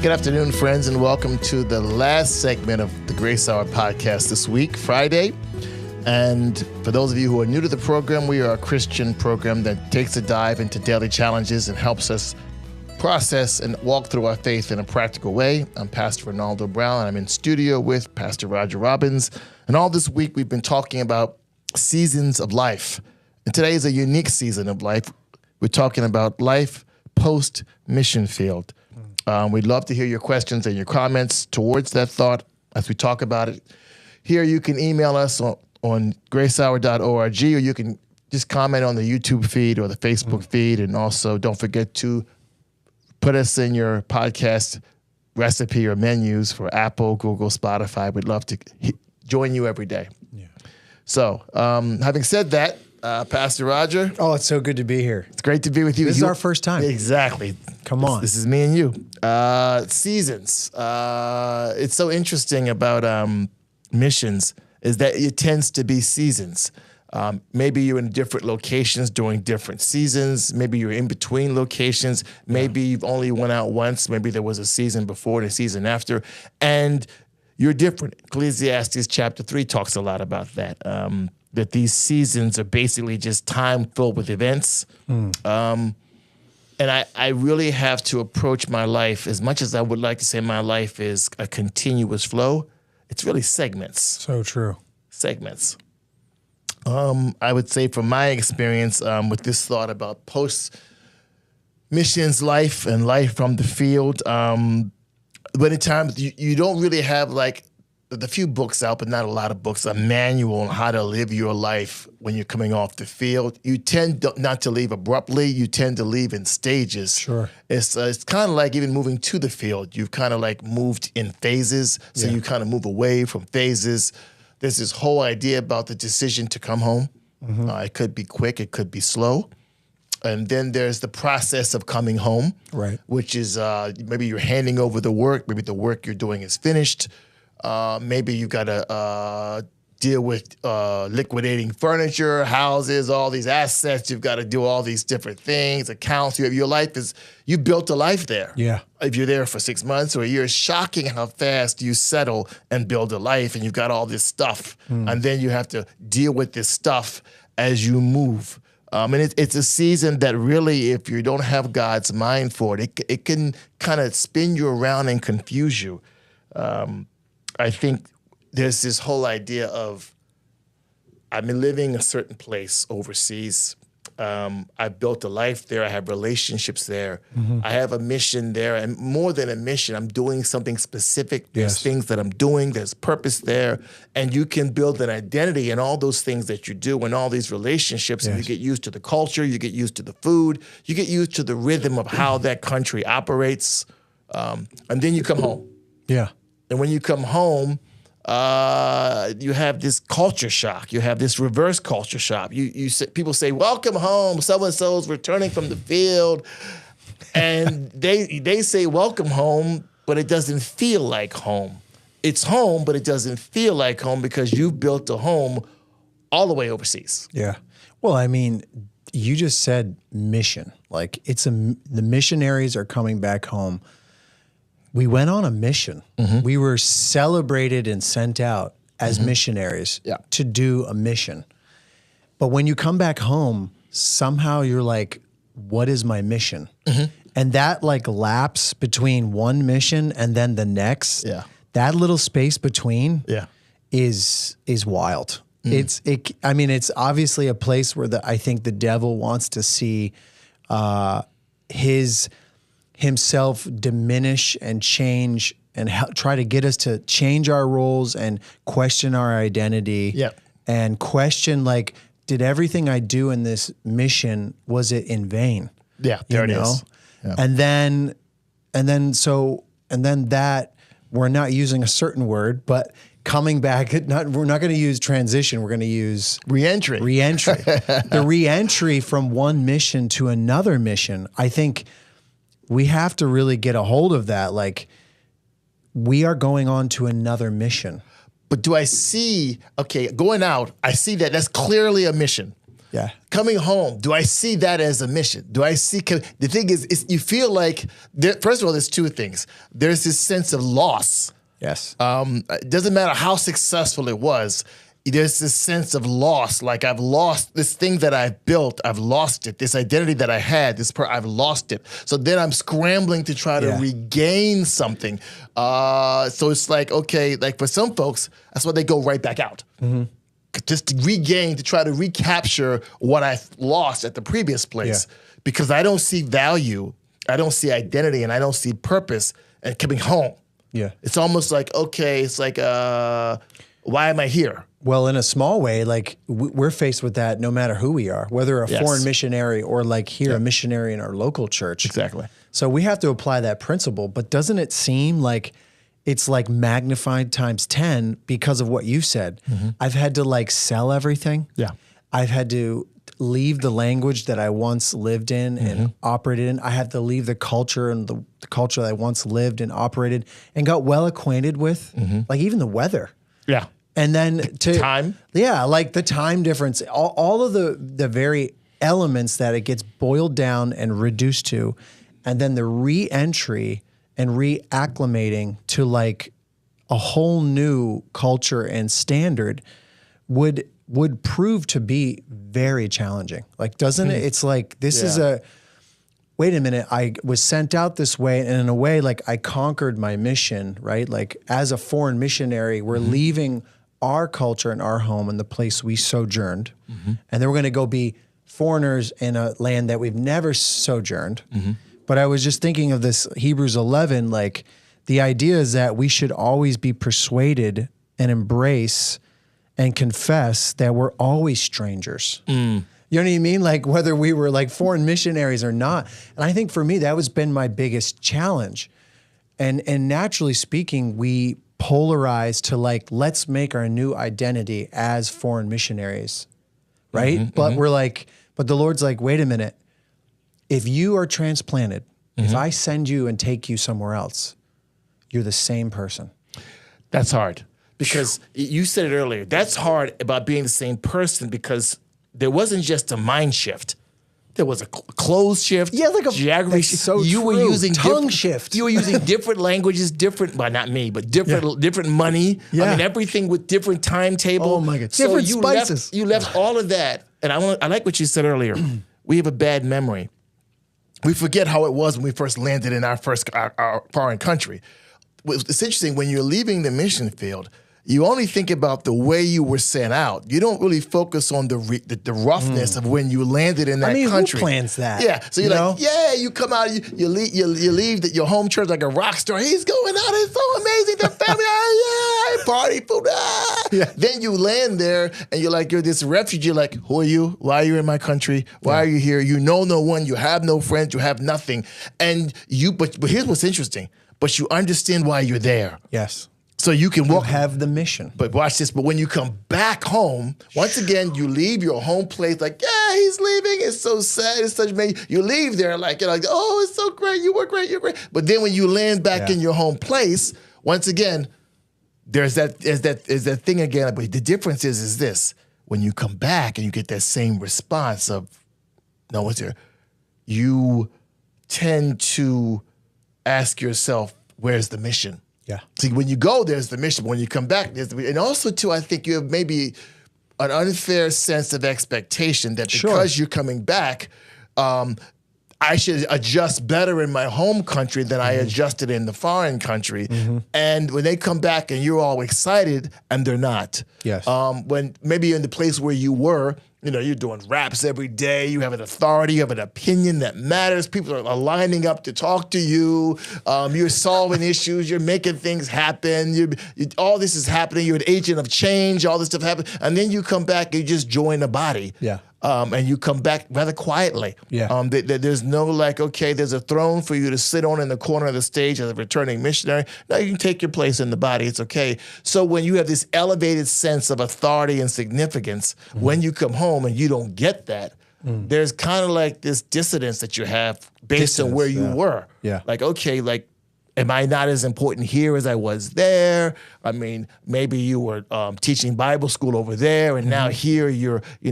Good afternoon, friends, and welcome to the last segment of the Grace Hour podcast this week, Friday. And for those of you who are new to the program, we are a Christian program that takes a dive into daily challenges and helps us process and walk through our faith in a practical way. I'm Pastor Renaldo Brown, and I'm in studio with Pastor Robbins. And all this week, we've been talking about seasons of life. And today is a unique season of life. We're talking about life post-mission field. We'd love to hear your questions and your comments towards that thought as we talk about it. Here, you can email us on gracehour.org, or you can just comment on the YouTube feed or the Facebook feed. And also, don't forget to put us in your podcast recipe or menus for Apple, Google, Spotify. We'd love to join you every day. Yeah. So, having said that, Pastor Roger. Oh, it's so good to be here. It's great to be with you. This is our first time. Exactly. Come on. This is me and you. Seasons. It's so interesting about missions is that it tends to be seasons. Maybe you're in different locations during different seasons. Maybe you're in between locations. Maybe you've only went out once. Maybe there was a season before and a season after. And you're different. Ecclesiastes chapter 3 talks a lot about that. That these seasons are basically just time filled with events. And I really have to approach my life, as much as I would like to say my life is a continuous flow, it's really segments. So true. Segments. I would say from my experience with this thought about post-missions life and life from the field, many times you don't really have like the few books out, but not a lot of books, a manual on how to live your life when you're coming off the field. You tend not to leave abruptly. You tend to leave in stages. Sure. It's kind of like even moving to the field. You've kind of like moved in phases. So you kind of move away from phases. There's this whole idea about the decision to come home. It could be quick. It could be slow. And then there's the process of coming home, right? Which is maybe you're handing over the work. Maybe the work you're doing is finished. Maybe you got to deal with liquidating furniture, houses, all these assets. You've got to do all these different things, accounts. Your life is, you built a life there. Yeah. If you're there for 6 months or a year, it's shocking how fast you settle and build a life, and you've got all this stuff. And then you have to deal with this stuff as you move. And it's a season that really, if you don't have God's mind for it, it can kind of spin you around and confuse you. I think there's this whole idea of I've been living a certain place overseas. I've built a life there. I have relationships there. I have a mission there. And more than a mission, I'm doing something specific. There's things that I'm doing. There's purpose there. And you can build an identity in all those things that you do and all these relationships. And you get used to the culture. You get used to the food. You get used to the rhythm of how that country operates. And then you come home. Yeah. And when you come home, you have this culture shock. You have this reverse culture shock. People say, "Welcome home. So-and-so's returning from the field," and they say, "Welcome home," but it doesn't feel like home. It's home, but it doesn't feel like home because you've built a home all the way overseas. Yeah. Well, I mean, you just said mission. Like the missionaries are coming back home. We went on a mission. We were celebrated and sent out as missionaries to do a mission. But when you come back home, somehow you're like, what is my mission? And that like lapse between one mission and then the next, that little space between is wild. It's obviously a place where I think the devil wants to see himself diminish and change and try to get us to change our roles and question our identity and question like, did everything I do in this mission, was it in vain? Yeah, there it is. Yeah. And then that, we're not using a certain word, but coming back, we're not going to use transition. We're going to use reentry. The reentry from one mission to another mission. I think we have to really get a hold of that. Like, we are going on to another mission. But do I see, going out, I see that that's clearly a mission. Yeah. Coming home, do I see that as a mission? Do I see, the thing is you feel like, first of all, there's two things. There's this sense of loss. Yes. It doesn't matter how successful it was. There's this sense of loss, like I've lost this thing that I've built. I've lost it. This identity that I had, I've lost it. So then I'm scrambling to try to regain something. So it's like, okay, like for some folks, that's why they go right back out. Just to regain, to try to recapture what I lost at the previous place. Because I don't see value, I don't see identity, and I don't see purpose in coming home. Yeah. It's almost like, okay, it's like, why am I here? Well, in a small way, like we're faced with that no matter who we are, whether a foreign missionary or like here, a missionary in our local church. Exactly. So we have to apply that principle. But doesn't it seem like it's like magnified times 10 because of what you said? I've had to like sell everything. Yeah. I've had to leave the language that I once lived in and operated in. I had to leave the culture and the culture that I once lived and operated and got well acquainted with, like even the weather. Yeah. And then time. Yeah, like the time difference, all of the very elements that it gets boiled down and reduced to, and then the re-entry and reacclimating to like a whole new culture and standard would prove to be very challenging. Like, doesn't it? It's like, this is wait a minute, I was sent out this way, and in a way, like I conquered my mission, right? Like as a foreign missionary, we're leaving our culture and our home and the place we sojourned, and then we're going to go be foreigners in a land that we've never sojourned. But I was just thinking of this Hebrews 11, like the idea is that we should always be persuaded and embrace and confess that we're always strangers. You know what I mean? Like whether we were like foreign missionaries or not. And I think for me, that was been my biggest challenge. And naturally speaking, we polarize to like, let's make our new identity as foreign missionaries, right? But we're like, but the Lord's like, wait a minute. If you are transplanted, if I send you and take you somewhere else, you're the same person. That's hard. Because you said it earlier. That's hard about being the same person because there wasn't just a mind shift. There was a clothes shift. Yeah, like a geography shift. So you were using tongue shift. You were using different languages, well, not me, but different money. Yeah. I mean, everything with different timetable. Oh my God. So Different you spices. You left all of that. And I like what you said earlier. We have a bad memory. We forget how it was when we first landed in our foreign country. It's interesting, when you're leaving the mission field, you only think about the way you were sent out. You don't really focus on the roughness of when you landed in that country. Who plans that? Yeah, so you're like, you come out, you leave your home church like a rock star. He's going out, it's so amazing, the family, party food, Then you land there and you're like, you're this refugee. You're like, who are you? Why are you in my country? Why are you here? You know no one, you have no friends, you have nothing. And but here's what's interesting, but you understand why you're there. Yes. So you can walk. You have the mission. But watch this. But when you come back home, once again, you leave your home place like, he's leaving. It's so sad. It's such amazing. You leave there like, you're like, oh, it's so great. You were great. You're great. But then when you land back in your home place, once again, there's that thing again. But the difference is this: when you come back and you get that same response of, no, what's there? You tend to ask yourself, where's the mission? Yeah. See, when you go, there's the mission. When you come back, there's and also too, I think you have maybe an unfair sense of expectation that because you're coming back, I should adjust better in my home country than I adjusted in the foreign country. And when they come back and you're all excited, and they're not. Yes. When maybe in the place where you were, you're doing raps every day. You have an authority. You have an opinion that matters. People are lining up to talk to you. You're solving issues. You're making things happen. All this is happening. You're an agent of change. All this stuff happens. And then you come back and you just join the body. Yeah. And you come back rather quietly. Yeah. There's no like, okay, there's a throne for you to sit on in the corner of the stage as a returning missionary. No, you can take your place in the body. It's okay. So when you have this elevated sense of authority and significance, when you come home and you don't get that, there's kind of like this dissonance that you have based on where you were. Yeah. Like, okay, like am I not as important here as I was there? I mean, maybe you were teaching Bible school over there, and now here you're a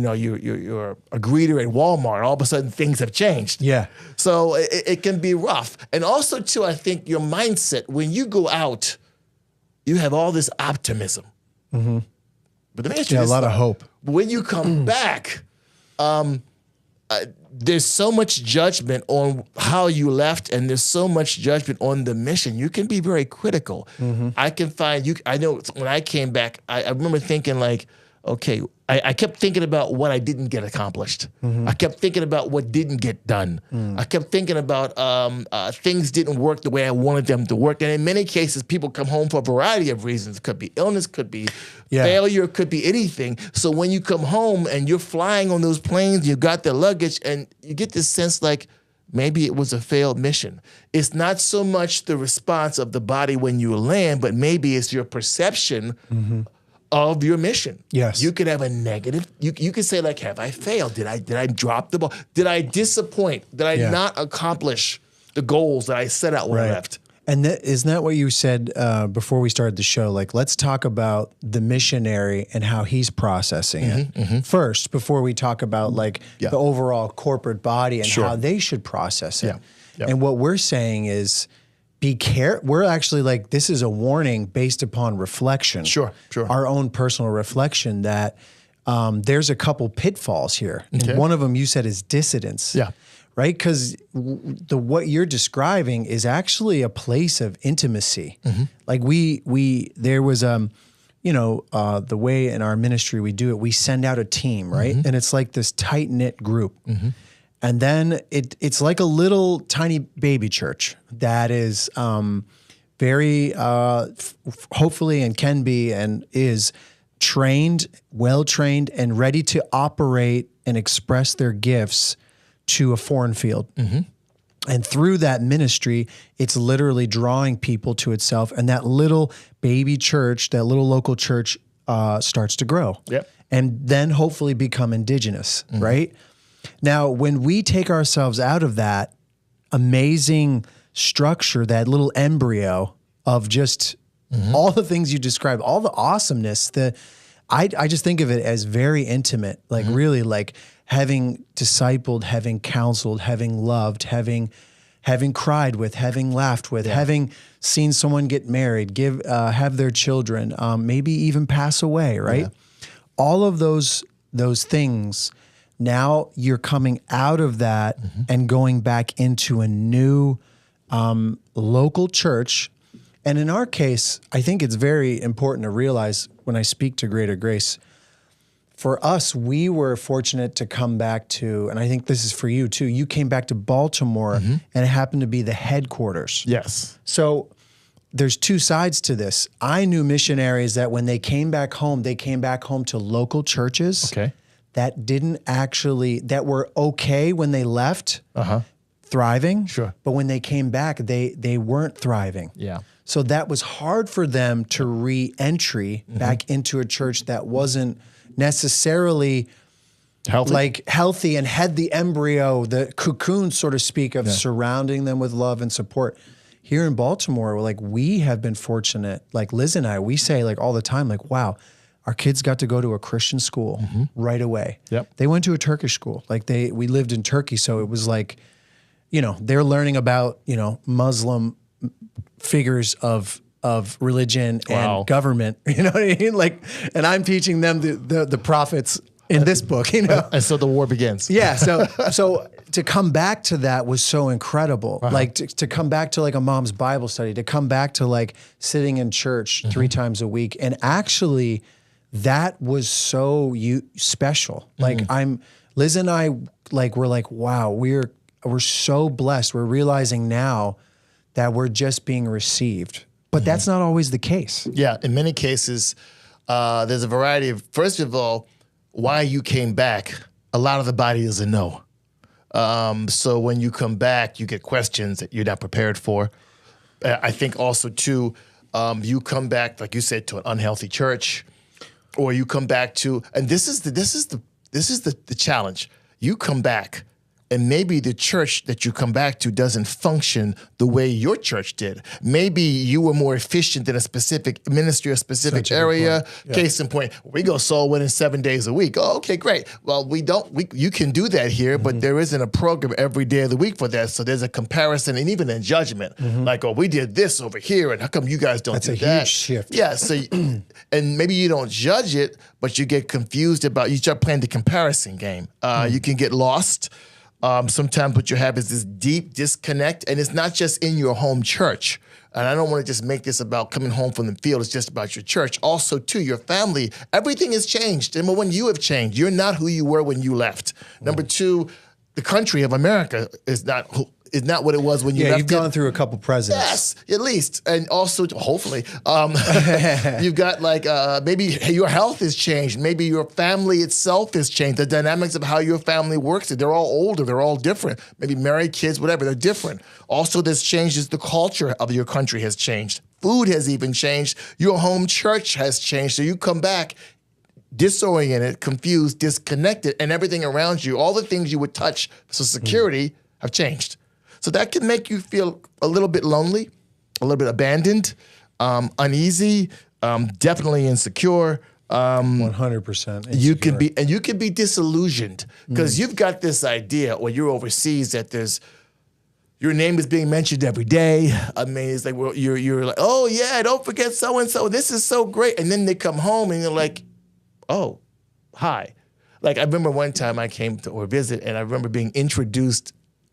greeter at Walmart. All of a sudden, things have changed. Yeah. So it can be rough. And also, too, I think your mindset, when you go out, you have all this optimism. Mm-hmm. But let me ask you a this, lot of hope. When you come back, there's so much judgment on how you left, and there's so much judgment on the mission. You can be very critical. Mm-hmm. I can find you. I know when I came back, I remember thinking like, okay, I kept thinking about what I didn't get accomplished. Mm-hmm. I kept thinking about what didn't get done. Mm. I kept thinking about things didn't work the way I wanted them to work. And in many cases, people come home for a variety of reasons. It could be illness, could be failure, could be anything. So when you come home and you're flying on those planes, you got the luggage, and you get this sense like maybe it was a failed mission. It's not so much the response of the body when you land, but maybe it's your perception of your mission. Yes. You could have a negative, you could say like, have I failed? Did I drop the ball? Did I disappoint? Did I not accomplish the goals that I set out when I left? And isn't that what you said before we started the show? Like, let's talk about the missionary and how he's processing it first, before we talk about like the overall corporate body and how they should process it. Yeah. And what we're saying is, be careful. We're actually like, this is a warning based upon reflection. Sure. Our own personal reflection that there's a couple pitfalls here. Okay. And one of them you said is dissidence. Yeah. Right? Because what you're describing is actually a place of intimacy. Mm-hmm. Like there was, the way in our ministry we do it, we send out a team, right? Mm-hmm. And it's like this tight-knit group. Mm-hmm. And then it's like a little tiny baby church that is very, hopefully, and can be and is trained, well-trained, and ready to operate and express their gifts to a foreign field. Mm-hmm. And through that ministry, it's literally drawing people to itself. And that little baby church, that little local church starts to grow. Yep. And then hopefully become indigenous, right? Now, when we take ourselves out of that amazing structure, that little embryo of just all the things you described, all the awesomeness, I just think of it as very intimate, like really like having discipled, having counseled, having loved, having cried with, having laughed with, having seen someone get married, have their children, maybe even pass away, right? Yeah. All of those things. Now you're coming out of that and going back into a new local church. And in our case, I think it's very important to realize when I speak to Greater Grace, for us, we were fortunate to come back to, and I think this is for you too, you came back to Baltimore and it happened to be the headquarters. Yes. So there's two sides to this. I knew missionaries that when they came back home to local churches. Okay. That were okay when they left, thriving. Sure. But when they came back, they weren't thriving. Yeah. So that was hard for them to re-entry back into a church that wasn't necessarily healthy and had the embryo, the cocoon, so to speak, of surrounding them with love and support. Here in Baltimore, we have been fortunate. Like Liz and I, we say like all the time, like, wow, our kids got to go to a Christian school right away. Yep. They went to a Turkish school. We lived in Turkey, so it was like, they're learning about, Muslim figures of religion and government. You know what I mean? And I'm teaching them the prophets in this book, And so the war begins. Yeah. So to come back to that was so incredible. To come back to a mom's Bible study, to come back to sitting in church 3 times a week, and actually. That was so special. Liz and I, we're like, wow, we're so blessed. We're realizing now that we're just being received. But that's not always the case. Yeah, in many cases, there's a variety of, first of all, why you came back, a lot of the body doesn't know. So when you come back, you get questions that you're not prepared for. I think also, too, you come back, like you said, to an unhealthy church. Or you come back to, and this is the challenge. You come back and maybe the church that you come back to doesn't function the way your church did. Maybe you were more efficient in a specific ministry, a specific area. Yeah. Case in point, we go soul winning 7 days a week. Oh, okay, great. Well, you can do that here, but there isn't a program every day of the week for that. So there's a comparison and even a judgment. Like, oh, we did this over here, and how come you guys don't do that? That's a huge shift. Yeah, so, and maybe you don't judge it, but you get confused you start playing the comparison game. You can get lost. Sometimes what you have is this deep disconnect, and it's not just in your home church. And I don't want to just make this about coming home from the field. It's just about your church. Also, too, your family. Everything has changed. Number one, you have changed. You're not who you were when you left. Number two, the country of America is not what it was when you left. Yeah, you've gone through a couple presidents. Yes, at least. And also, hopefully, you've got maybe your health has changed. Maybe your family itself has changed. The dynamics of how your family works, they're all older. They're all different. Maybe married kids, whatever, they're different. Also, this changes the culture of your country has changed. Food has even changed. Your home church has changed. So you come back disoriented, confused, disconnected, and everything around you, all the things you would touch for security have changed. So that can make you feel a little bit lonely, a little bit abandoned, uneasy, definitely insecure. 100%. You can be disillusioned because you've got this idea when you're overseas that your name is being mentioned every day. I mean, it's like you're like, oh yeah, don't forget so and so. This is so great, and then they come home and you're like, oh, hi. Like I remember one time I came to visit, and I remember being introduced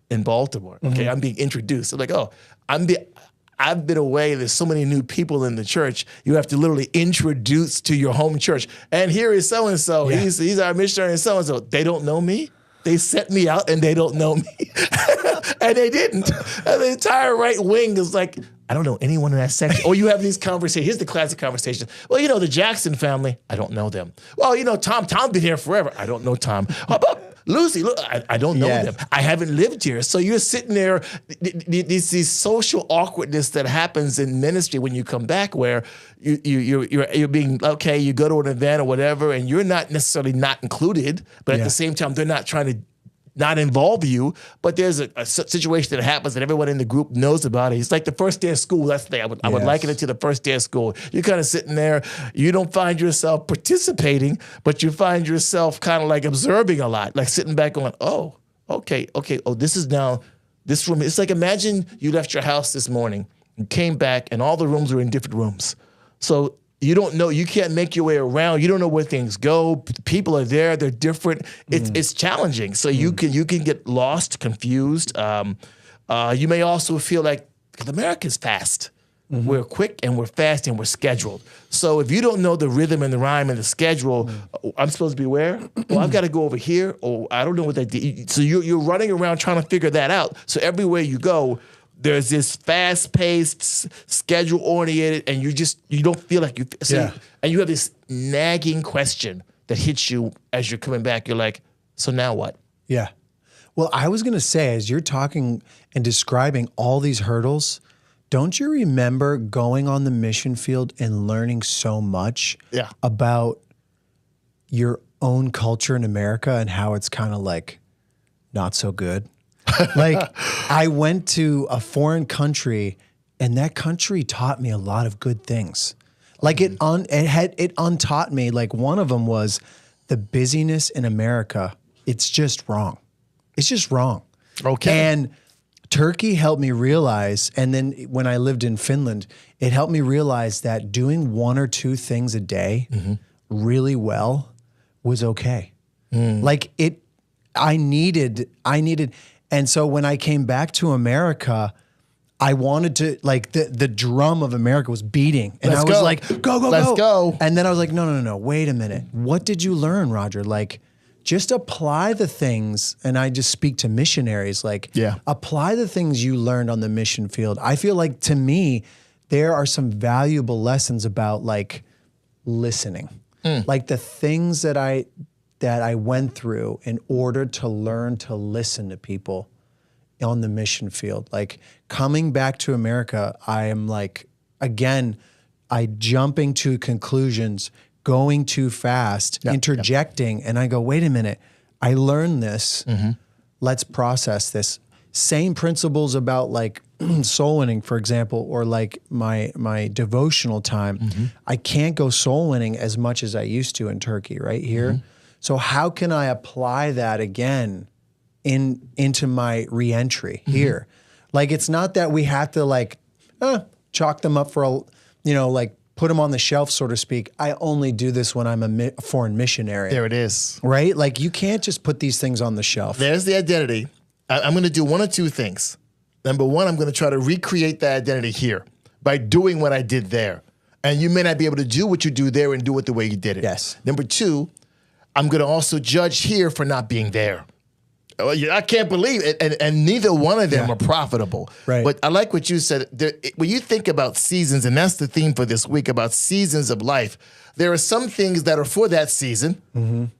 in Baltimore. Okay, I'm being introduced. I'm like, oh, I've been away. There's so many new people in the church. You have to literally introduce to your home church. And here is so and so. He's our missionary and so and so. They don't know me. They sent me out and they don't know me. And they didn't. And the entire right wing is like, I don't know anyone in that section. Or you have these conversations. Here's the classic conversation. Well, the Jackson family, I don't know them. Well, Tom's been here forever. I don't know Tom. How about Lucy? Look, I don't know them. I haven't lived here. So you're sitting there, these social awkwardness that happens in ministry when you come back where you're being, okay, you go to an event or whatever, and you're not necessarily not included, but at the same time, they're not trying to not involve you, but there's a situation that happens that everyone in the group knows about it. It's like the first day of school. That's the thing. I would liken it to the first day of school. You're kind of sitting there. You don't find yourself participating, but you find yourself kind of like observing a lot, like sitting back going, oh, okay. Oh, this is now this room. It's like imagine you left your house this morning and came back and all the rooms were in different rooms. So you don't know, you can't make your way around. You don't know where things go. People are there, they're different. It's challenging. So you can get lost, confused. You may also feel like, because America's fast. We're quick and we're fast and we're scheduled. So if you don't know the rhythm and the rhyme and the schedule, I'm supposed to be where? Well, I've got to go over here. Oh, I don't know what that did. So you're running around trying to figure that out. So everywhere you go, there's this fast-paced, schedule-oriented, and you don't feel like you. So and you have this nagging question that hits you as you're coming back. You're like, so now what? Yeah. Well, I was going to say, as you're talking and describing all these hurdles, don't you remember going on the mission field and learning so much about your own culture in America and how it's kind of like not so good? Like I went to a foreign country and that country taught me a lot of good things. Like it untaught me. Like one of them was the busyness in America. It's just wrong. It's just wrong. Okay. And Turkey helped me realize, and then when I lived in Finland, it helped me realize that doing one or two things a day really well was okay. Like I needed, and so when I came back to America, I wanted to, like, the drum of America was beating. And I was like, go. Let's go. And then I was like, no, wait a minute. What did you learn, Roger? Like, just apply the things, and I just speak to missionaries, like, apply the things you learned on the mission field. I feel like, to me, there are some valuable lessons about, like, listening. Like, the things that I went through in order to learn to listen to people on the mission field. Like, coming back to America, I am like, again, I jumping to conclusions, going too fast, interjecting, and I go, wait a minute, I learned this. let's process this. Same principles about like soul winning, for example, or like my devotional time. I can't go soul winning as much as I used to in Turkey right here. So how can I apply that again into my reentry here? Like, it's not that we have to like chalk them up for a, like put them on the shelf, so to speak. I only do this when I'm a foreign missionary. There it is. Right? Like, you can't just put these things on the shelf. There's the identity. I'm going to do one or two things. Number one, I'm going to try to recreate that identity here by doing what I did there. And you may not be able to do what you do there and do it the way you did it. Yes. Number two, I'm going to also judge here for not being there. I can't believe it. And neither one of them are profitable. Right. But I like what you said. When you think about seasons, and that's the theme for this week, about seasons of life, there are some things that are for that season.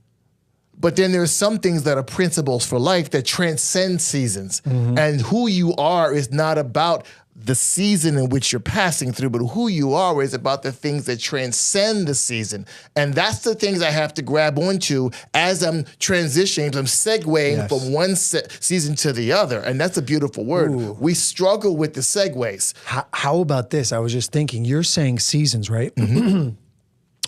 But then there are some things that are principles for life that transcend seasons. And who you are is not about the season in which you're passing through, but who you are is about the things that transcend the season. And that's the things I have to grab onto as I'm transitioning, I'm segueing from one season to the other. And that's a beautiful word. Ooh. We struggle with the segues. How about this? I was just thinking, you're saying seasons, right?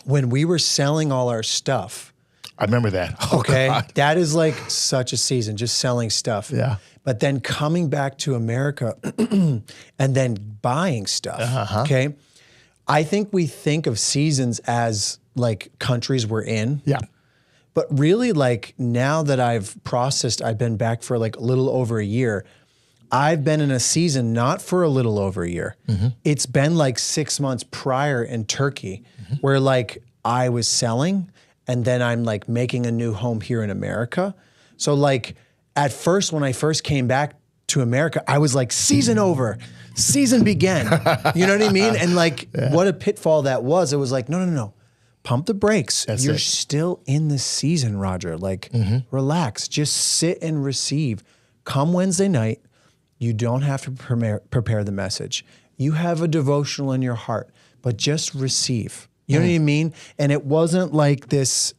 When we were selling all our stuff, I remember that. Okay. God. That is like such a season, just selling stuff. Yeah. But then coming back to America and then buying stuff. Okay. I think we think of seasons as like countries we're in. Yeah. But really, like, now that I've been back for like a little over a year. I've been in a season not for a little over a year. It's been like 6 months prior in Turkey where like I was selling. And then I'm like making a new home here in America. So like at first, when I first came back to America, I was like, season over, season began. You know what I mean? And like what a pitfall that was. It was like, no. Pump the brakes. You're still in the season, Roger. Like relax, just sit and receive. Come Wednesday night, you don't have to prepare the message. You have a devotional in your heart, but just receive. You know what I mean? And it wasn't like this,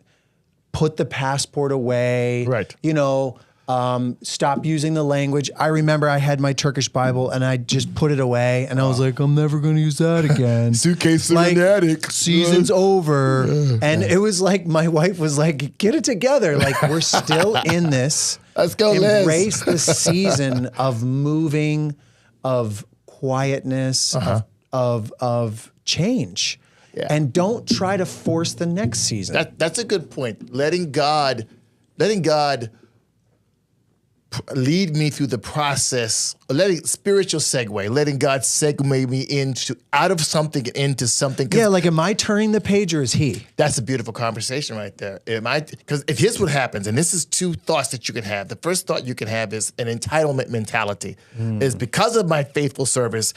put the passport away, right? Stop using the language. I remember I had my Turkish Bible and I just put it away and I was like, I'm never going to use that again. Suitcase in like, the attic. Season's over. And it was like, my wife was like, get it together. Like, we're still in this. Let's go, Embrace the season of moving, of quietness, of change. Yeah. And don't try to force the next season. That's a good point. Letting God lead me through the process, spiritual segue, letting God segue me out of something into something. Yeah, like, am I turning the page or is he? That's a beautiful conversation right there. Because if here's what happens, and this is two thoughts that you can have. The first thought you can have is an entitlement mentality. Is because of my faithful service,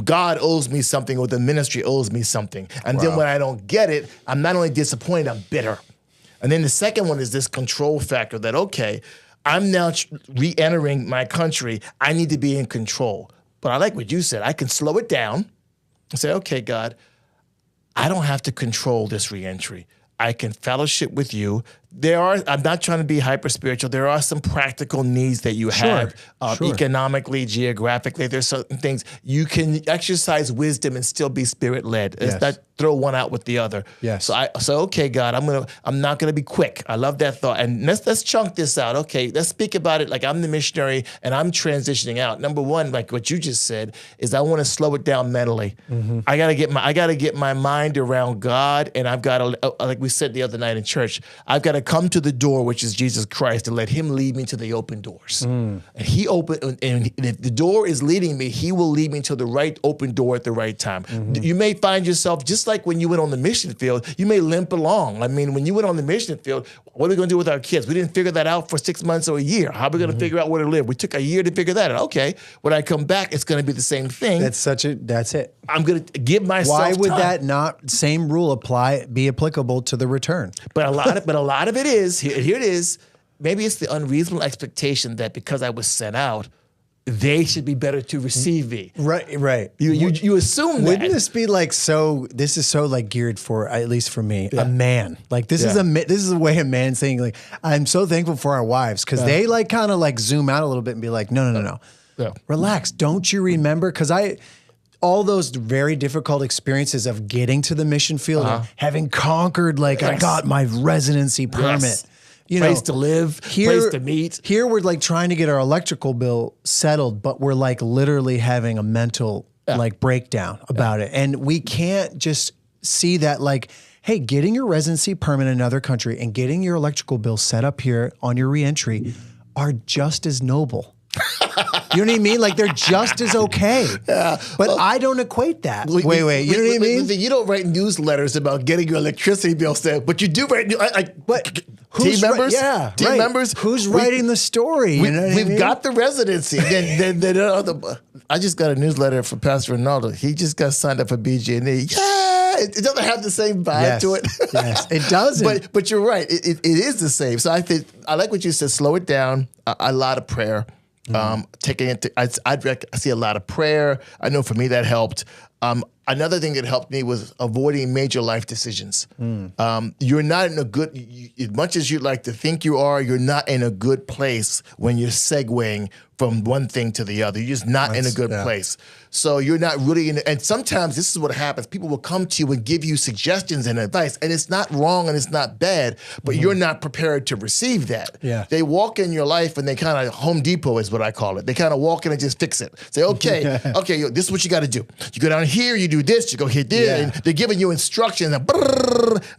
God owes me something, or the ministry owes me something. And then when I don't get it, I'm not only disappointed, I'm bitter. And then the second one is this control factor that, okay, I'm now re-entering my country. I need to be in control. But I like what you said. I can slow it down and say, okay, God, I don't have to control this re-entry. I can fellowship with you. I'm not trying to be hyper spiritual. There are some practical needs that you have economically, geographically. There's certain things you can exercise wisdom and still be spirit led. It's not throw one out with the other. Yes. So okay, God, I'm not gonna be quick. I love that thought. And let's chunk this out. Okay, let's speak about it like I'm the missionary and I'm transitioning out. Number one, like what you just said, is I want to slow it down mentally. I gotta get my mind around God, and I've got to, like we said the other night in church, I've got to come to the door, which is Jesus Christ, and let him lead me to the open doors. And if the door is leading me, he will lead me to the right open door at the right time. You may find yourself, just like when you went on the mission field, you may limp along. I mean, when you went on the mission field, what are we going to do with our kids? We didn't figure that out for 6 months or a year. How are we going to figure out where to live? We took a year to figure that out. Okay, when I come back, it's going to be the same thing. That's it. I'm going to give myself Why would time. that not same rule be applicable to the return? But a lot of it is, here it is, maybe it's the unreasonable expectation that because I was sent out, they should be better to receive me. Right. You assume that. Wouldn't this be like this is so like geared for, at least for me, a man. Like this is a way a man saying like, I'm so thankful for our wives, because they like kind of like zoom out a little bit and be like, no. Yeah. Relax. Don't you remember? Because all those very difficult experiences of getting to the mission field and having conquered, like I got my residency permit. Yes. You Place know, to live, place to meet. Here we're like trying to get our electrical bill settled, but we're like literally having a mental like breakdown about it. And we can't just see that like, hey, getting your residency permit in another country and getting your electrical bill set up here on your reentry are just as noble. You know what I mean? Like they're just as okay. Yeah. But I don't equate that. Wait. You know what I mean? You don't write newsletters about getting your electricity bill set, but you do write. Team members? Team members? Who's writing the story? We've got the residency. I just got a newsletter from Pastor Renaldo. He just got signed up for BG&E. Yeah, it doesn't have the same vibe to it. Yes, it doesn't. But you're right. It is the same. So I think I like what you said. Slow it down. A lot of prayer. Taking it. I see a lot of prayer. I know for me that helped. Another thing that helped me was avoiding major life decisions. You're not in a good, as much as you'd like to think you are, you're not in a good place when you're segueing from one thing to the other. You're just not in a good place. So you're not really in, and sometimes this is what happens. People will come to you and give you suggestions and advice, and it's not wrong and it's not bad, but you're not prepared to receive that. Yeah. They walk in your life and they kind of, Home Depot is what I call it. They kind of walk in and just fix it. Say, okay, this is what you got to do. You go down here, you do this, you go hit this, and they're giving you instructions. And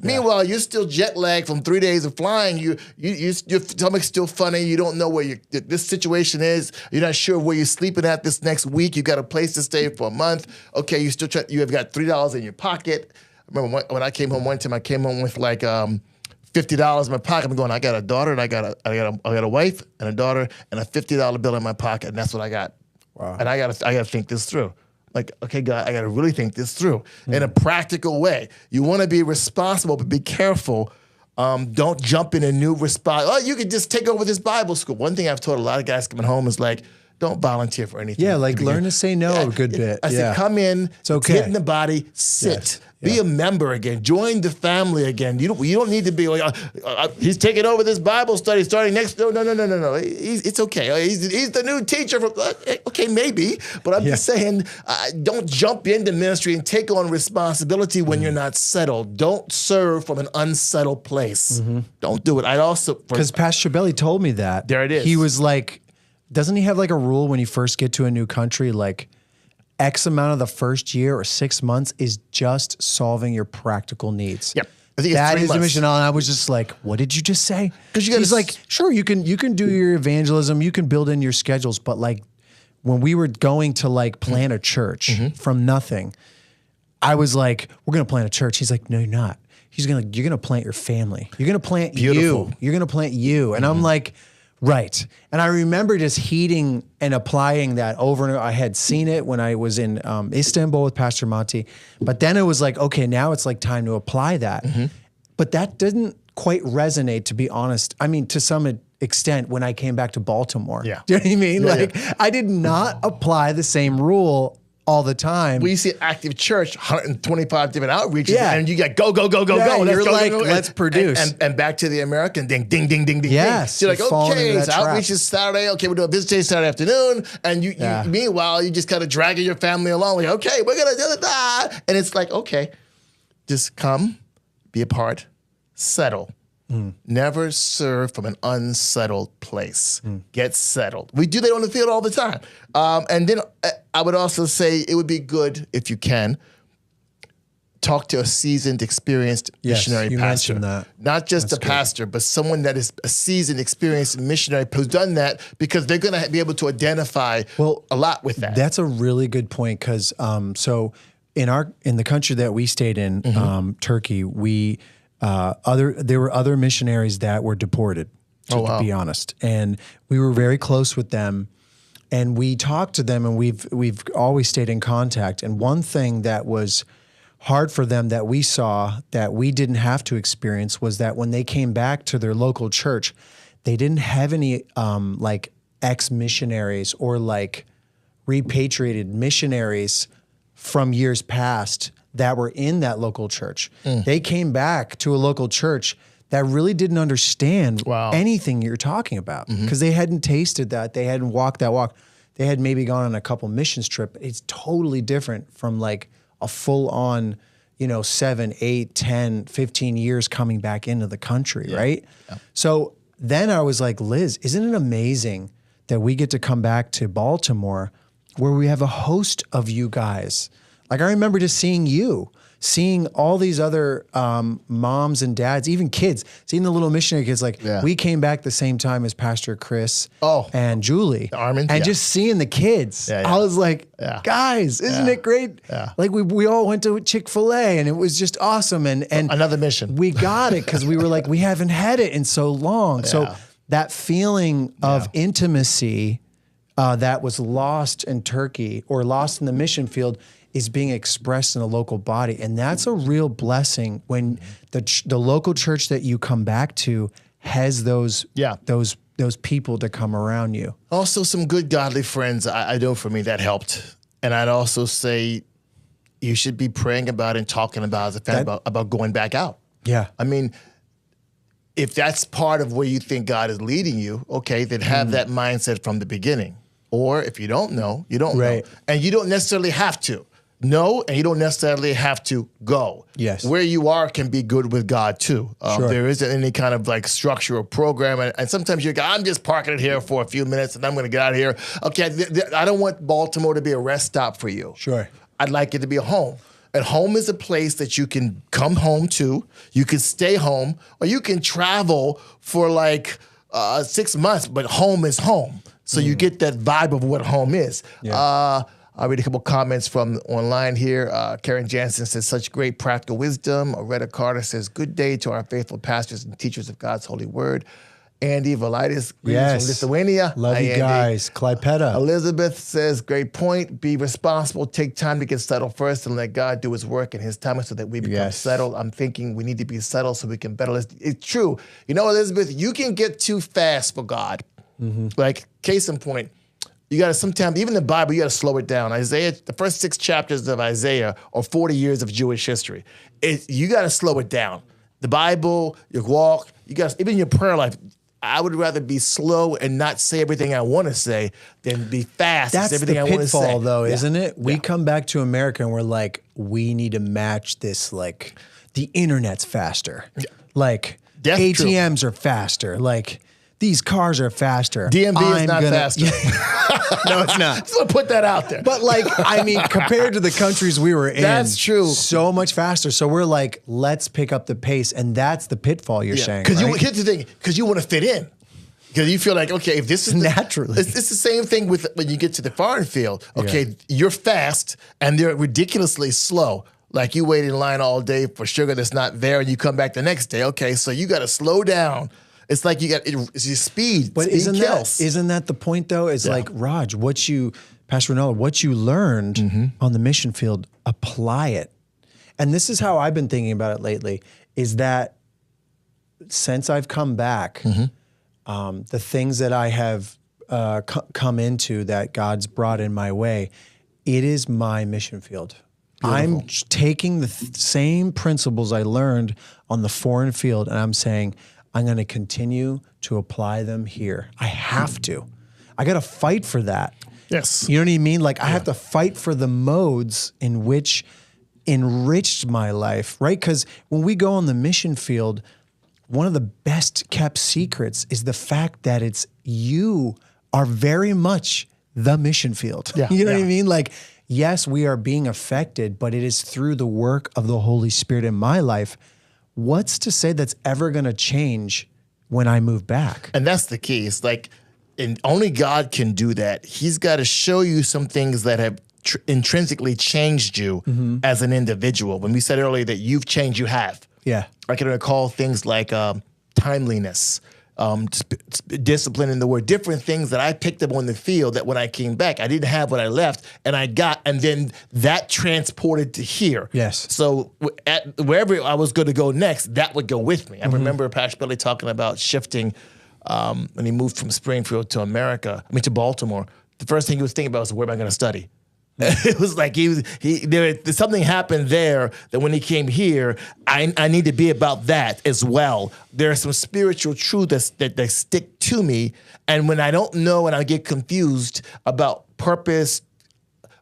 meanwhile, you're still jet lagged from 3 days of flying. Your stomach's still funny. You don't know where this situation is. You're not sure where you're sleeping at this next week. You got a place to stay for a month. Okay, you have got $3 in your pocket. I remember when I came home one time, I came home with like $50 in my pocket. I'm going, I got a daughter and I got a wife and a daughter and a $50 bill in my pocket, and that's what I got. Wow. And I gotta think this through. Like, okay, God, I gotta really think this through in a practical way. You want to be responsible, but be careful. Don't jump in a new response. Oh, you could just take over this Bible school. One thing I've told a lot of guys coming home is like, don't volunteer for anything. Yeah, like learn to say no a good bit. I said, come in, it's okay. Get in the body, sit. Be a member again. Join the family again. You don't need to be like, he's taking over this Bible study starting next. No. It's okay. He's the new teacher. Okay, maybe. But I'm just saying, don't jump into ministry and take on responsibility when you're not settled. Don't serve from an unsettled place. Don't do it. Because Pastor Belly told me that. There it is. He was like, doesn't he have like a rule when you first get to a new country, like X amount of the first year or 6 months is just solving your practical needs? Yep. I think that is the mission. And I was just like, what did you just say? Because he's like, sure, you can do your evangelism, you can build in your schedules, but like when we were going to like plant a church from nothing, I was like, we're gonna plant a church. He's like, no, you're not. You're gonna plant your family. You're gonna plant you. You're gonna plant you. And I'm like, right. And I remember just heeding and applying that over and over. I had seen it when I was in Istanbul with Pastor Monty, but then it was like, okay, now it's like time to apply that. But that didn't quite resonate, to be honest. I mean, to some extent when I came back to Baltimore. Yeah. Do you know what I mean? I did not apply the same rule all the time. We see active church, 125 different outreaches, and you got go. Let's produce. And back to the American ding. Yes. So you're like, okay, so outreach is Saturday. Okay, we're doing visitation Saturday afternoon. And you meanwhile, you just kind of dragging your family along. Like, okay, we're going to do that. And it's like, okay, just come, be a part, settle. Never serve from an unsettled place. Get settled. We do that on the field all the time. And then I would also say it would be good, if you can, talk to a seasoned, experienced missionary pastor. That. Not just a pastor, but someone that is a seasoned, experienced missionary who's done that, because they're going to be able to identify a lot with that. That's a really good point, because so in the country that we stayed in, Turkey, there were other missionaries that were deported, to be honest. And we were very close with them, and we talked to them, and we've always stayed in contact. And one thing that was hard for them that we saw that we didn't have to experience was that when they came back to their local church, they didn't have any ex-missionaries or like repatriated missionaries from years past that were in that local church. They came back to a local church that really didn't understand anything you're talking about because they hadn't tasted that. They hadn't walked that walk. They had maybe gone on a couple missions trip. It's totally different from like a full on, 7, 8, 10, 15 years coming back into the country, right? Yeah. So then I was like, Liz, isn't it amazing that we get to come back to Baltimore where we have a host of you guys? Like I remember just seeing all these other moms and dads, even kids, seeing the little missionary kids. Like we came back the same time as Pastor Chris and Julie, Armin, and just seeing the kids. I was like, guys, isn't it great? Like we all went to Chick-fil-A and it was just awesome. And another mission. We got it because we were like, we haven't had it in so long. So that feeling of intimacy that was lost in Turkey or lost in the mission field is being expressed in a local body. And that's a real blessing when the local church that you come back to has those people to come around you. Also some good godly friends. I know for me that helped. And I'd also say you should be praying about and talking about as a family about going back out. Yeah. I mean, if that's part of where you think God is leading you, okay, then have that mindset from the beginning. Or if you don't know, you don't know. And you don't necessarily have to. No, and you don't necessarily have to go. Yes. Where you are can be good with God too. There isn't any kind of like structure or program. And sometimes you're, I'm just parking it here for a few minutes and I'm going to get out of here. Okay, I don't want Baltimore to be a rest stop for you. Sure. I'd like it to be a home. And home is a place that you can come home to, you can stay home, or you can travel for like 6 months, but home is home. So you get that vibe of what home is. Yeah. I'll read a couple comments from online here. Karen Jansen says, such great practical wisdom. Retta Carter says, good day to our faithful pastors and teachers of God's holy word. Andy Valitis, greetings from Lithuania. Love you guys. Klaipeda. Elizabeth says, great point. Be responsible. Take time to get settled first and let God do his work in his time so that we become settled. I'm thinking we need to be settled so we can better listen. It's true. You know, Elizabeth, you can get too fast for God. Like, case in point, you got to sometimes, even the Bible, you got to slow it down. Isaiah, the first 6 chapters of Isaiah are 40 years of Jewish history. You got to slow it down. The Bible, your walk, even your prayer life. I would rather be slow and not say everything I want to say than be fast. That's everything the I want to say. pitfall, though, isn't it? We come back to America and we're like, we need to match this. Like, the internet's faster. Like, ATMs are faster. Like, these cars are faster. DMV is not faster. No, it's not. Just want to put that out there. But like, I mean, compared to the countries we were in, that's true. So much faster. So we're like, let's pick up the pace, and that's the pitfall you're saying. Because here's the thing: because you want to fit in. Because you feel like, okay, if this is naturally, it's the same thing with when you get to the foreign field. Okay, you're fast and they're ridiculously slow. Like you wait in line all day for sugar that's not there, and you come back the next day. Okay, so you got to slow down. It's like it's your speed. But isn't that the point though? Is like, Raj, Pastor Renaldo, what you learned on the mission field, apply it. And this is how I've been thinking about it lately, is that since I've come back, the things that I have come into that God's brought in my way, it is my mission field. Beautiful. I'm taking the same principles I learned on the foreign field, and I'm saying, I'm going to continue to apply them here. I have to. I got to fight for that. Yes. You know what I mean? Like I have to fight for the modes in which enriched my life, right? Because when we go on the mission field, one of the best kept secrets is the fact that you are very much the mission field. Yeah. You know what I mean? Like, yes, we are being affected, but it is through the work of the Holy Spirit in my life. What's to say that's ever going to change when I move back? And that's the key. It's like, and only God can do that. He's got to show you some things that have intrinsically changed you as an individual. When we said earlier that you've changed, you have. Yeah. I can recall things like timeliness, discipline in the word, different things that I picked up on the field that when I came back, I didn't have what I left and I got, and then that transported to here. Yes. So wherever I was going to go next, that would go with me. I remember Pastor Billy talking about shifting when he moved from Springfield to Baltimore, the first thing he was thinking about was, where am I going to study? It was like something happened there that when he came here, I need to be about that as well. There are some spiritual truths that stick to me, and when I don't know and I get confused about purpose,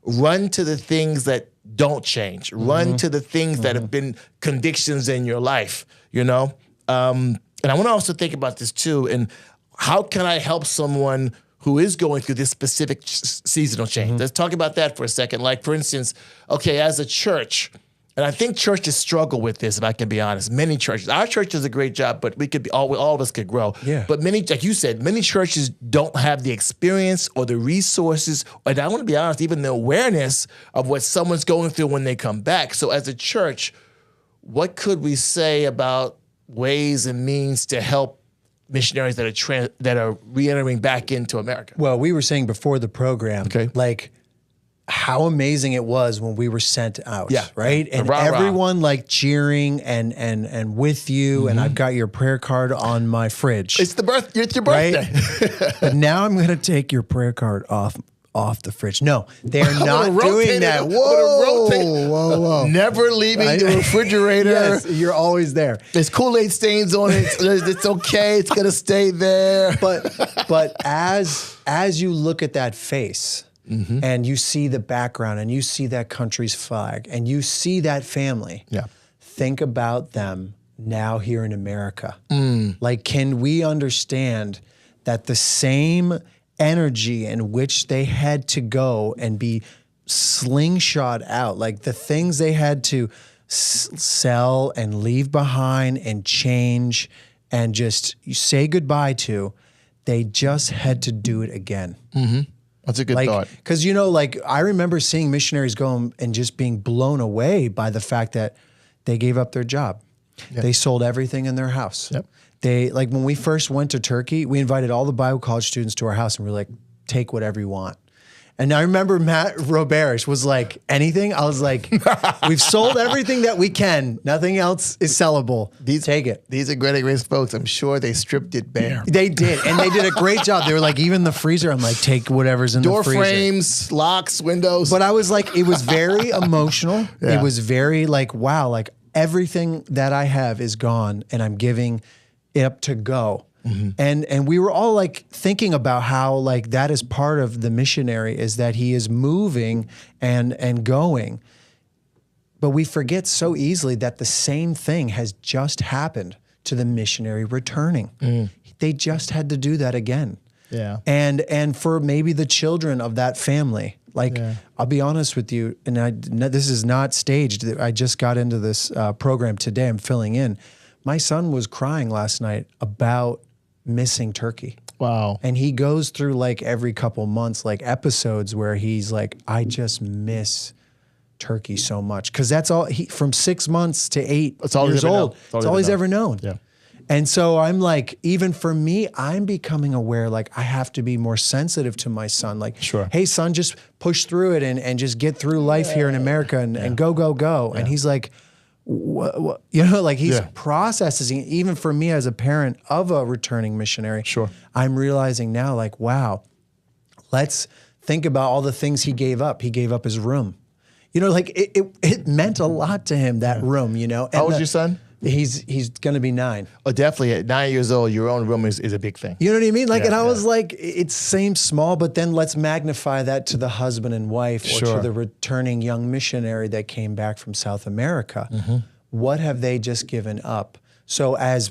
run to the things that don't change. Run to the things that have been convictions in your life, you know? And I want to also think about this too, and how can I help someone who is going through this specific seasonal change? Let's talk about that for a second. Like, for instance, okay, as a church, and I think churches struggle with this, if I can be honest. Many churches, our church does a great job, but we could be all of us could grow. Yeah. But many, like you said, many churches don't have the experience or the resources, and I want to be honest, even the awareness of what someone's going through when they come back. So as a church, what could we say about ways and means to help missionaries that are re-entering back into America? Well, we were saying before the program, Okay. like how amazing it was when we were sent out, Yeah. right? And Rah, rah. everyone like cheering and with you, and I've got your prayer card on my fridge. It's your birthday. Right? But now I'm going to take your prayer card off the fridge. No, they're not doing that. Whoa. Never leaving the refrigerator. Yes, you're always there. There's Kool-Aid stains on it. It's okay. It's gonna stay there. But as you look at that face and you see the background and you see that country's flag and you see that family, think about them now here in America. Like, can we understand that the same energy in which they had to go and be slingshot out, like the things they had to sell and leave behind and change and just say goodbye to, they just had to do it again. That's a good thought. Because, you know, like I remember seeing missionaries go and just being blown away by the fact that they gave up their job. Yep. They sold everything in their house. Yep. They, like when we first went to Turkey, we invited all the Bible college students to our house and we were like, take whatever you want. And I remember Matt Roberish was like, anything? I was like, we've sold everything that we can. Nothing else is sellable. Take it. These are great folks. I'm sure they stripped it bare. They did. And they did a great job. They were like, even the freezer, I'm like, take whatever's in the freezer. Door frames, locks, windows. But I was like, it was very emotional. Yeah. It was very like, wow, like everything that I have is gone and I'm giving it up to go. And we were all like thinking about how like that is part of the missionary, is that he is moving and going. But we forget so easily that the same thing has just happened to the missionary returning. They just had to do that again. Yeah. And for maybe the children of that family, like I'll be honest with you, and this is not staged. I just got into this program today. I'm filling in. My son was crying last night about missing Turkey. Wow. And he goes through like every couple months, like episodes where he's like, I just miss Turkey so much. Cause that's all from 6 months to 8 years old. It's all he's ever known. Yeah. And so I'm like, even for me, I'm becoming aware, like I have to be more sensitive to my son. Like, hey son, just push through it and just get through life here in America and go. Yeah. And he's like, what, you know, like he's processing. Even for me as a parent of a returning missionary, I'm realizing now, like, wow, let's think about all the things he gave up. He gave up his room. You know, like it meant a lot to him, that room, you know. And how old's your son? He's going to be 9. Oh, definitely. At 9 years old, your own room is a big thing. You know what I mean? Like, and I was like, it seems small, but then let's magnify that to the husband and wife or to the returning young missionary that came back from South America. What have they just given up? So as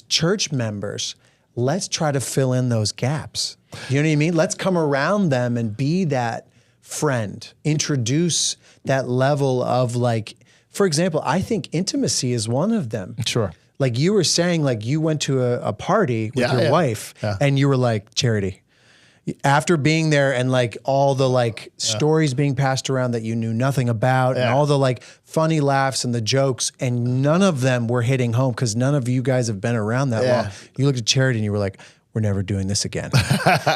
church members, let's try to fill in those gaps. You know what I mean? Let's come around them and be that friend, introduce that level of like, for example, I think intimacy is one of them. Like you were saying, like you went to a party with your wife and you were like, Charity, after being there and like all the like stories being passed around that you knew nothing about and all the like funny laughs and the jokes, and none of them were hitting home because none of you guys have been around that long. You looked at Charity and you were like, we're never doing this again.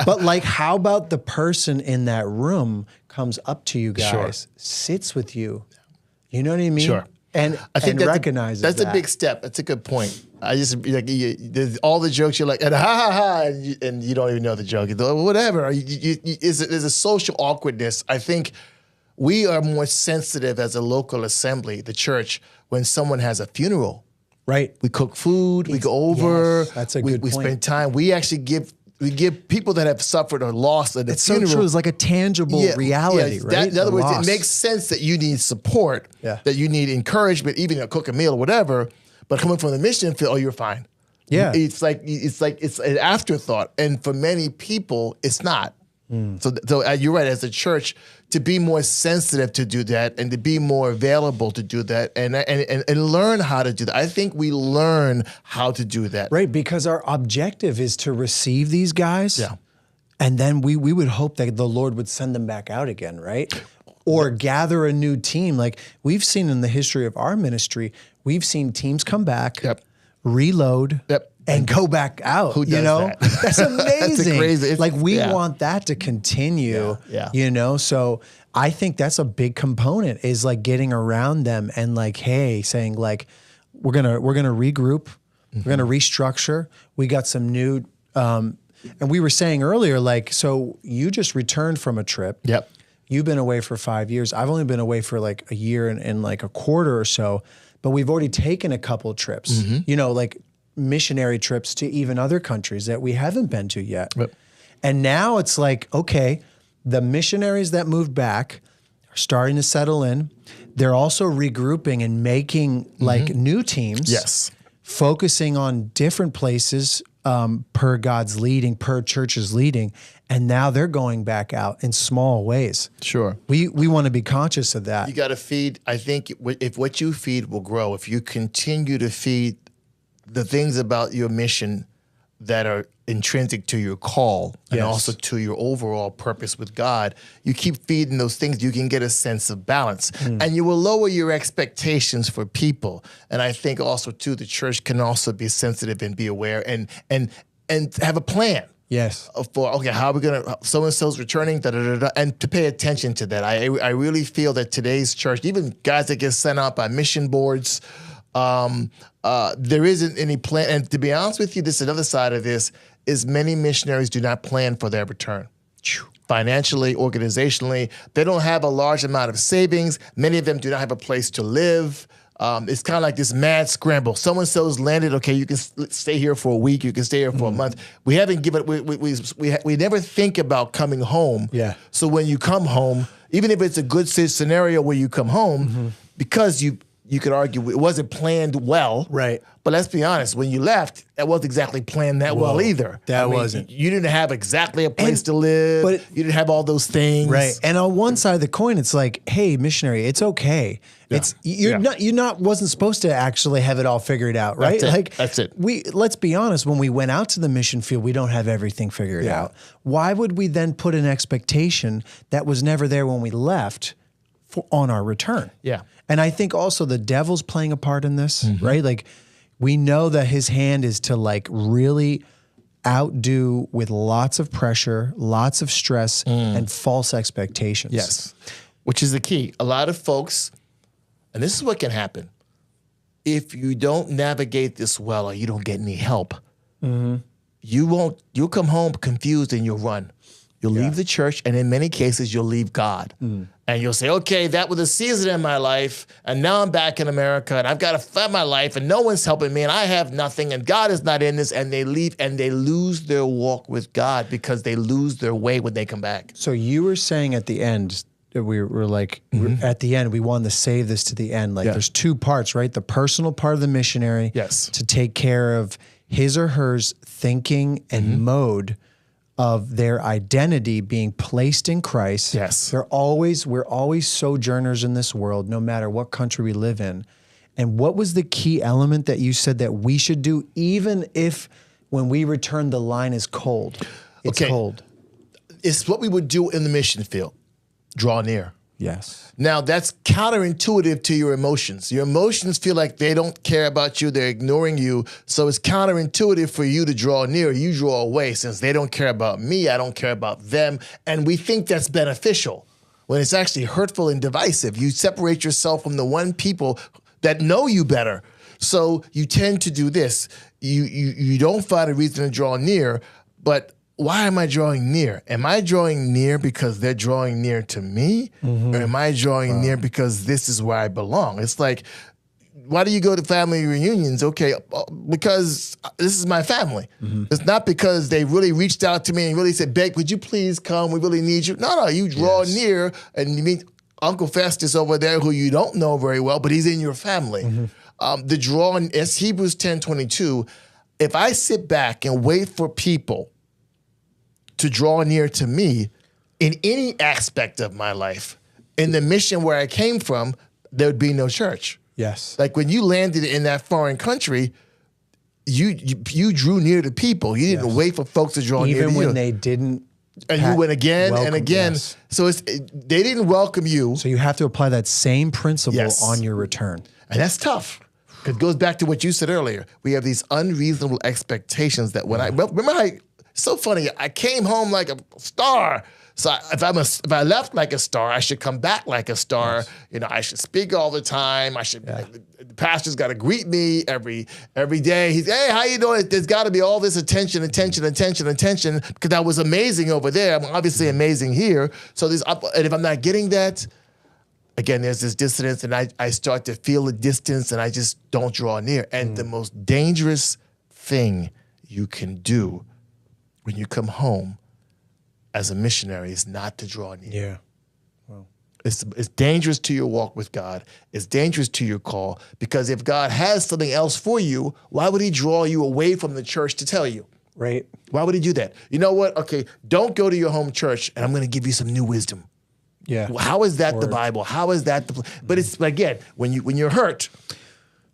But like, how about the person in that room comes up to you guys, sits with you, you know what I mean? And I think recognizes that's that. a big step. That's a good point. I just like there's all the jokes you're like and ha ha ha and you don't even know the joke. Whatever. There's a social awkwardness. I think we are more sensitive as a local assembly, the church, when someone has a funeral. Right. We cook food. We go over. Yes, that's a good We point. spend time. We actually give people that have suffered or lost at the funeral. So true. It's like a tangible reality, right? In other words, loss. it makes sense that you need support, Yeah. that you need encouragement, even to cook a meal or whatever. But coming from the mission field, oh, you're fine. Yeah. It's an afterthought, and for many people, it's not. So you're right. As a church, to be more sensitive to do that, and to be more available to do that, and learn how to do that. I think we learn how to do that. Right, because our objective is to receive these guys. Yeah. And then we would hope that the Lord would send them back out again, right? Or gather a new team. Like we've seen in the history of our ministry, we've seen teams come back, reload, and go back out. Who does that? That's amazing. Crazy. Like we want that to continue, So I think that's a big component is like getting around them and like, hey, saying like, we're gonna regroup, we're gonna restructure. We got some new, and we were saying earlier, like, so you just returned from a trip. Yep. You've been away for 5 years. I've only been away for like a year and like a quarter or so, but we've already taken a couple trips, like missionary trips to even other countries that we haven't been to yet. Yep. And now it's like, okay, the missionaries that moved back are starting to settle in. They're also regrouping and making like new teams. Yes. Focusing on different places per God's leading, per church's leading. And now they're going back out in small ways. Sure. We want to be conscious of that. You got to feed. I think if what you feed will grow, if you continue to feed the things about your mission that are intrinsic to your call and also to your overall purpose with God, you keep feeding those things, you can get a sense of balance. And you will lower your expectations for people. And I think also, too, the church can also be sensitive and be aware and have a plan. Yes. For, okay, how are we going to, so-and-so's returning, and to pay attention to that. I really feel that today's church, even guys that get sent out by mission boards, there isn't any plan. And to be honest with you, this is another side of this, is many missionaries do not plan for their return. Financially, organizationally, they don't have a large amount of savings. Many of them do not have a place to live. It's kind of like this mad scramble. So-and-so's landed. Okay, you can stay here for a week. You can stay here for a month. We haven't given. We never think about coming home. Yeah. So when you come home, even if it's a good scenario where you come home, because you could argue it wasn't planned well. Right. But let's be honest, when you left, that wasn't exactly planned that well either. That wasn't. You didn't have exactly a place to live. But you didn't have all those things. Right. And on one side of the coin, it's like, hey, missionary, it's okay. Yeah. You're wasn't supposed to actually have it all figured out, right? That's it. Let's be honest, when we went out to the mission field, we don't have everything figured out. Why would we then put an expectation that was never there when we left on our return? Yeah. And I think also the devil's playing a part in this, right? Like we know that his hand is to like really outdo with lots of pressure, lots of stress, and false expectations. Yes. Which is the key. A lot of folks, and this is what can happen, if you don't navigate this well or you don't get any help, you'll come home confused and you'll run. You'll leave the church, and in many cases, you'll leave God. And you'll say, okay, that was a season in my life, and now I'm back in America, and I've got to fight my life, and no one's helping me, and I have nothing, and God is not in this, and they leave, and they lose their walk with God because they lose their way when they come back. So you were saying at the end, we were like, at the end, we wanted to save this to the end. Like there's two parts, right? The personal part of the missionary to take care of his or hers thinking and mode of their identity being placed in Christ. Yes. We're always sojourners in this world, no matter what country we live in. And what was the key element that you said that we should do, even if when we return, the line is cold? It's cold. It's what we would do in the mission field. Draw near. Yes. Now, that's counterintuitive to your emotions. Your emotions feel like they don't care about you, they're ignoring you. So it's counterintuitive for you to draw near. You draw away. Since they don't care about me, I don't care about them. And we think that's beneficial when it's actually hurtful and divisive. You separate yourself from the one people that know you better. So you tend to do this. You don't find a reason to draw near, but why am I drawing near? Am I drawing near because they're drawing near to me? Or am I drawing near because this is where I belong? It's like, why do you go to family reunions? Okay, because this is my family. It's not because they really reached out to me and really said, "Beck, would you please come? We really need you." No, you draw near and you meet Uncle Festus over there who you don't know very well, but he's in your family. The drawing, as Hebrews 10:22, if I sit back and wait for people to draw near to me in any aspect of my life, in the mission where I came from, there would be no church. Yes. Like when you landed in that foreign country, you drew near to people. You didn't wait for folks to draw near to you. Even when they didn't. And you went again and again. Yes. So they didn't welcome you. So you have to apply that same principle on your return. And that's tough. Because it goes back to what you said earlier. We have these unreasonable expectations that when it's so funny, I came home like a star. So if I left like a star, I should come back like a star. Yes. I should speak all the time. The pastor's got to greet me every day. He's, "Hey, how you doing?" There's got to be all this attention, because I was amazing over there. I'm obviously amazing here. So and if I'm not getting that, again, there's this dissonance, and I start to feel the distance, and I just don't draw near. And the most dangerous thing you can do when you come home as a missionary is not to draw near. Yeah. Well, it's dangerous to your walk with God. It's dangerous to your call, because if God has something else for you, why would he draw you away from the church to tell you? Right. Why would he do that? You know what? Okay, don't go to your home church, and I'm going to give you some new wisdom. Yeah. How is that the Bible? How is that but it's, again, when you're hurt,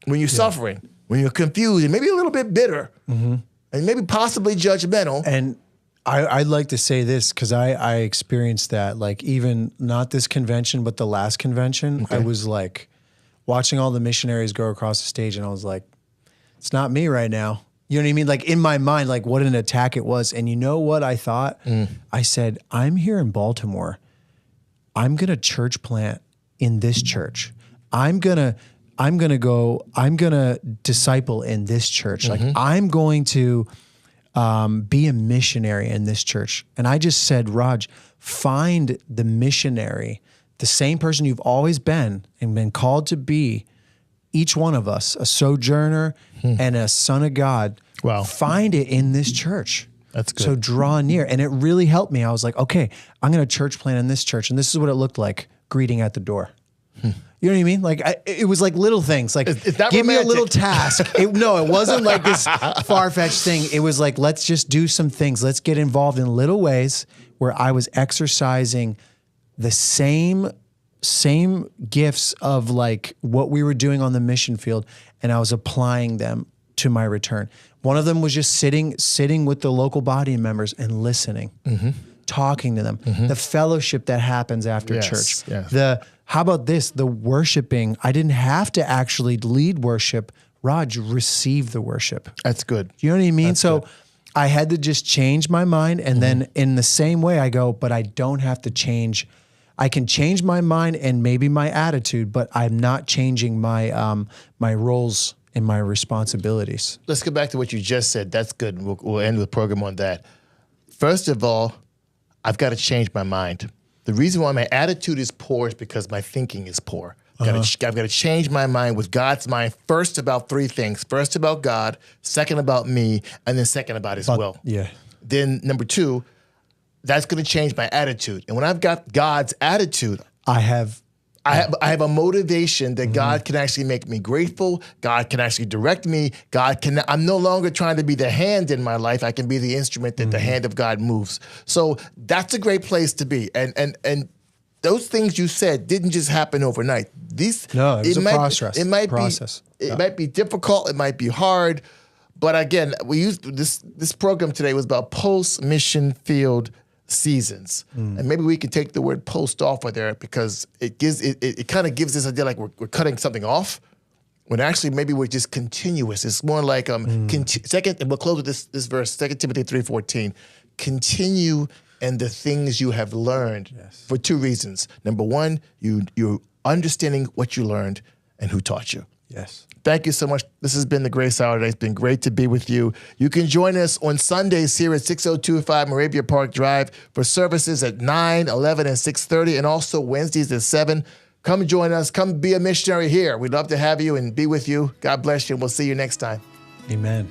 when you're suffering, when you're confused, and maybe a little bit bitter, and maybe possibly judgmental. And I'd like to say this, because I experienced that, like, even not this convention, but the last convention. I was like watching all the missionaries go across the stage, and I was like, it's not me right now. You know what I mean? Like, in my mind, like, what an attack it was. And you know what I thought? I said, I'm here in Baltimore. I'm going to church plant in this church. I'm going to disciple in this church. Like, I'm going to be a missionary in this church. And I just said, Raj, find the missionary, the same person you've always been and been called to be, each one of us, a sojourner and a son of God. Wow. Find it in this church. That's good. So draw near. And it really helped me. I was like, okay, I'm going to church plant in this church. And this is what it looked like, greeting at the door. You know what I mean? Like, it was like little things. Like, it's not give romantic. Me a little task. It wasn't like this far-fetched thing. It was like, let's just do some things. Let's get involved in little ways where I was exercising the same gifts of like what we were doing on the mission field, and I was applying them to my return. One of them was just sitting with the local body members and listening, talking to them. The fellowship that happens after church. Yes. How about this? The worshiping. I didn't have to actually lead worship. Raj received the worship. That's good. You know what I mean? That's so good. I had to just change my mind. And then in the same way I go, but I don't have to change. I can change my mind and maybe my attitude, but I'm not changing my my roles and my responsibilities. Let's go back to what you just said. That's good. We'll end the program on that. First of all, I've got to change my mind. The reason why my attitude is poor is because my thinking is poor. I've got to change my mind with God's mind, first about three things. First about God, second about me, and then second about his will. Yeah. Then number two, that's going to change my attitude. And when I've got God's attitude, I have a motivation that God can actually make me grateful. God can actually direct me. I'm no longer trying to be the hand in my life. I can be the instrument that the hand of God moves. So that's a great place to be. And those things you said didn't just happen overnight. It was a process. It might be difficult. It might be hard. But again, we used this program today was about post-mission field seasons. And maybe we could take the word post off of there, because it kind of gives this idea like we're cutting something off, when actually maybe we're just continuous. It's more like second, and we'll close with this verse, 2 Timothy 3:14. Continue in the things you have learned for two reasons. Number one, you're understanding what you learned and who taught you. Yes. Thank you so much. This has been the Grace Hour today. It's been great to be with you. You can join us on Sundays here at 6025 Moravia Park Drive for services at 9, 11, and 6:30, and also Wednesdays at 7. Come join us. Come be a missionary here. We'd love to have you and be with you. God bless you, and we'll see you next time. Amen.